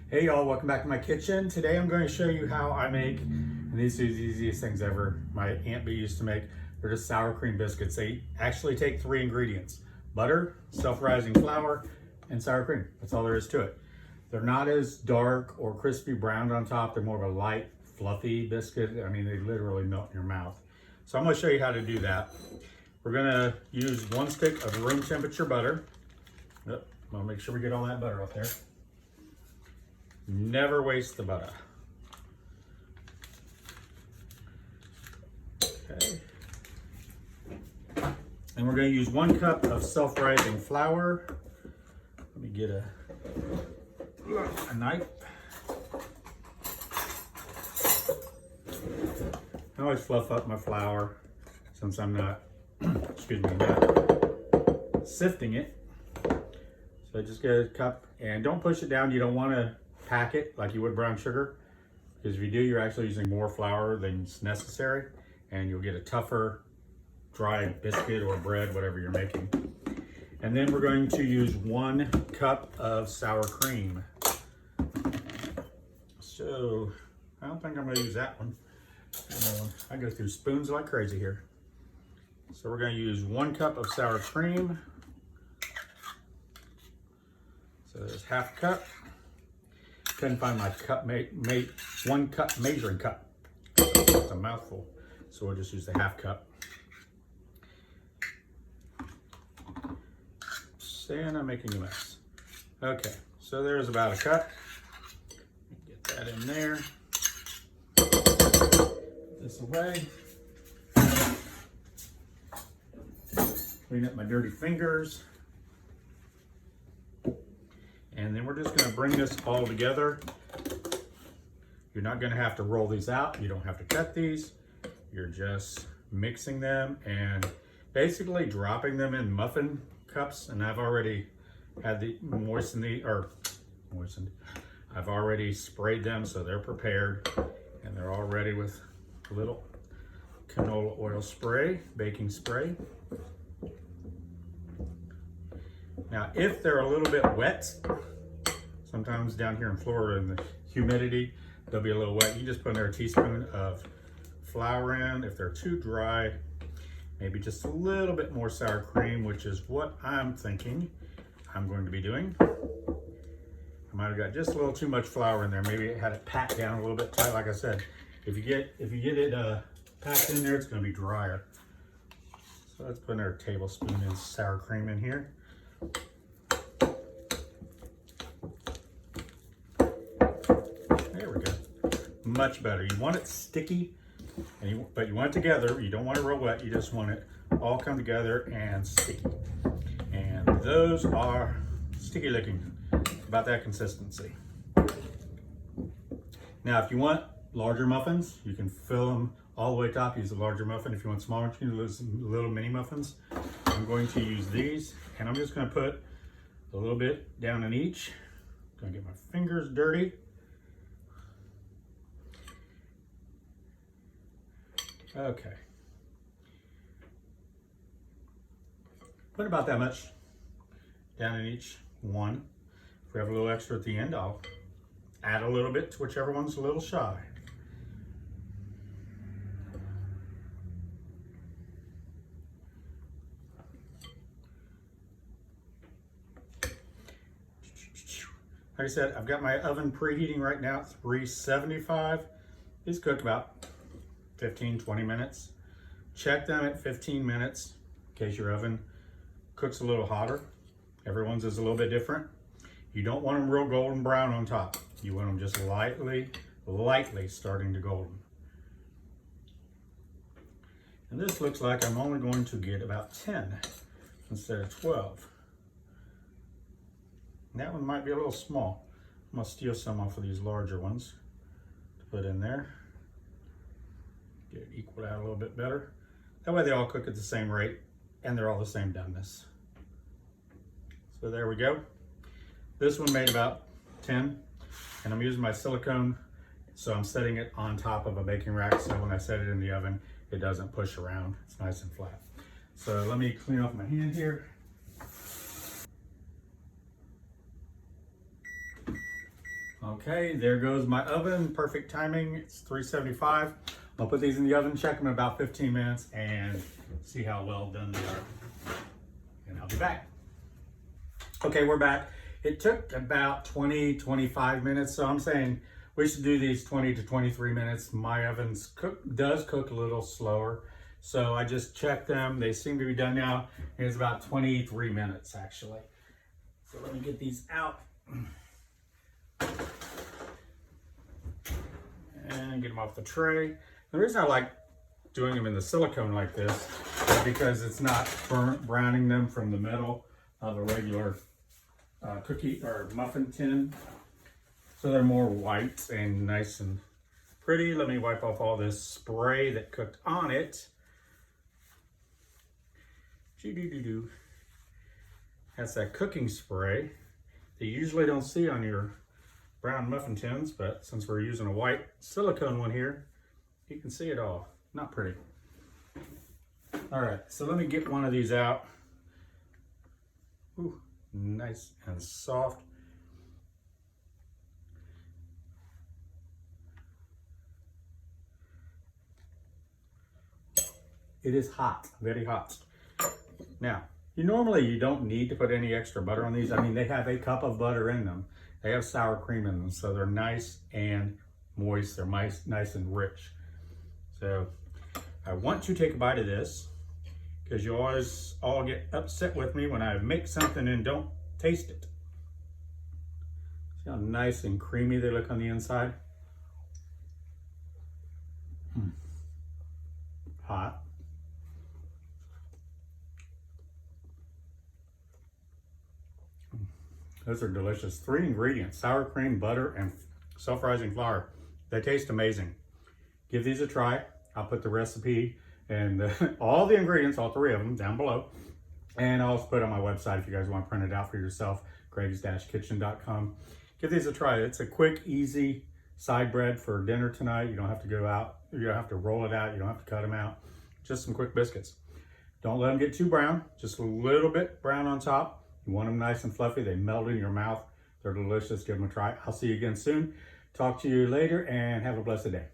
Hey y'all, welcome back to my kitchen. Today I'm going to show you how I make, and these are the easiest things ever, my Aunt B used to make. They're just sour cream biscuits. They actually take 3 ingredients: butter, self-rising flour, and sour cream. That's all there is to it. They're not as dark or crispy browned on top. They're more of a light, fluffy biscuit. I mean, they literally melt in your mouth. So I'm going to show you how to do that. We're going to use 1 stick of room temperature butter. Yep, I'll make sure we get all that butter up there. Never waste the butter. Okay. And we're going to use 1 cup of self-rising flour. Let me get a knife. I always fluff up my flour since I'm not, excuse me, not sifting it. So just get a cup and don't push it down. You don't want to pack it like you would brown sugar, because if you do, you're actually using more flour than's necessary, and you'll get a tougher dry biscuit or bread, whatever you're making. And then we're going to use 1 cup of sour cream. So I don't think I'm going to use that one. I go through spoons like crazy here. So we're going to use 1 cup of sour cream. So there's half a cup. Couldn't find my cup, 1 cup measuring cup. It's a mouthful, so we'll just use the half cup. And I'm making a mess. Okay, so there's about a cup. Get that in there. Put this away. Clean up my dirty fingers. And then we're just going to bring this all together. You're not going to have to roll these out. You don't have to cut these. You're just mixing them and basically dropping them in muffin cups. And I've already had the I've already sprayed them, so they're prepared and they're all ready with a little canola oil spray, baking spray. Now, if they're a little bit wet, sometimes down here in Florida in the humidity, they'll be a little wet. You just put in there a teaspoon of flour in. If they're too dry, maybe just a little bit more sour cream, which is what I'm thinking I'm going to be doing. I might have got just a little too much flour in there. Maybe it had it packed down a little bit tight. Like I said, if you get it packed in there, it's going to be drier. So let's put another tablespoon of sour cream in here. There we go. Much better. You want it sticky, but you want it together. You don't want it real wet. You just want it all come together and sticky. And those are sticky looking, about that consistency. Now, if you want larger muffins, you can fill them all the way top. Use a larger muffin. If you want smaller, you can use little mini muffins. I'm going to use these, and I'm just going to put a little bit down in each. I'm going to get my fingers dirty. Okay. Put about that much down in each one. If we have a little extra at the end, I'll add a little bit to whichever one's a little shy. Like I said, I've got my oven preheating right now at 375. These cook about 15-20 minutes. Check them at 15 minutes in case your oven cooks a little hotter. Everyone's is a little bit different. You don't want them real golden brown on top. You want them just lightly starting to golden. And this looks like I'm only going to get about 10 instead of 12. That one might be a little small. I'm gonna steal some off of these larger ones to put in there. Get it equaled out a little bit better. That way they all cook at the same rate and they're all the same doneness. So there we go. This one made about 10, and I'm using my silicone, so I'm setting it on top of a baking rack, so when I set it in the oven, it doesn't push around. It's nice and flat. So let me clean off my hand here. Okay, there goes my oven. Perfect timing. It's 375. I'll put these in the oven, check them in about 15 minutes, and see how well done they are. And I'll be back. Okay, we're back. It took about 20-25 minutes, so I'm saying we should do these 20 to 23 minutes. My oven does cook a little slower, so I just checked them. They seem to be done now. It's about 23 minutes actually. So let me get these out and get them off the tray. The reason I like doing them in the silicone like this is because it's not browning them from the metal of a regular cookie or muffin tin. So they're more white and nice and pretty. Let me wipe off all this spray that cooked on it. That's that cooking spray that you usually don't see on your brown muffin tins, but since we're using a white silicone one here, you can see it all. Not pretty. All right, so let me get one of these out. Ooh, nice and soft. It is hot, very hot. Now, normally you don't need to put any extra butter on these. I mean, they have a cup of butter in them. They have sour cream in them, so they're nice and moist. They're nice and rich. So I want to take a bite of this because you always all get upset with me when I make something and don't taste it. See how nice and creamy they look on the inside? Hot. Those are delicious. 3 ingredients: sour cream, butter, and self-rising flour. They taste amazing. Give these a try. I'll put the recipe and all the ingredients, all 3 of them, down below. And I'll also put it on my website if you guys want to print it out for yourself, gregs-kitchen.com. Give these a try. It's a quick, easy side bread for dinner tonight. You don't have to go out. You don't have to roll it out. You don't have to cut them out. Just some quick biscuits. Don't let them get too brown. Just a little bit brown on top. You want them nice and fluffy. They melt in your mouth. They're delicious. Give them a try. I'll see you again soon. Talk to you later and have a blessed day.